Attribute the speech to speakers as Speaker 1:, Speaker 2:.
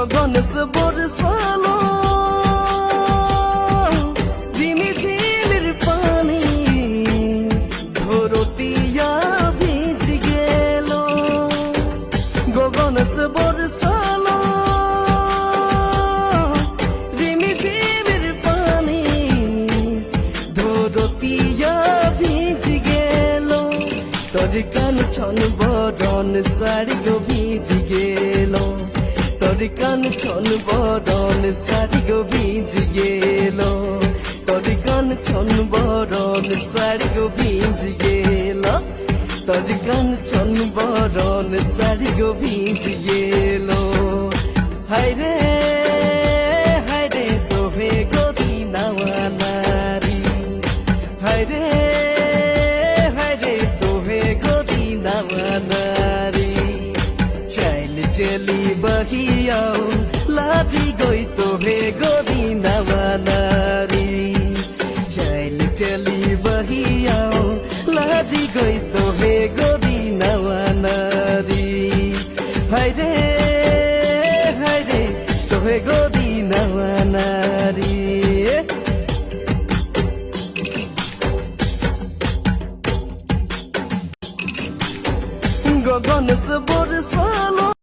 Speaker 1: गगन से बरसालो रिमी झिमिर पानी धरतिया ভিজ গেল गगन से बरसालो रिमी झिमिर पानी धरतिया ভিজ গেল তোর কান ছন বরণ শাড়ি গো ভিজ গেল তোর কান ছন বরণ শাড়ি গো ভিজ গেল তোর কান ছন বরণ শাড়ি গো ভিজ গেল তোর কান ছন বরণ শাড়ি গো ভিজ গেল হায়রে হায়রে তোহে গদি নাওয়া নারী হায়রে হায়রে তোহে গদি নাওয়া নারী চাইল চেলি বহিয়াও লাঠি গই তোহে গদি নাওয়া নারী চাইল চেলি বহিয়াও লাঠি গই তোহে গদি নাওয়া নারী হায়রে হায়রে তোহে গদি নাওয়া নারী गगन से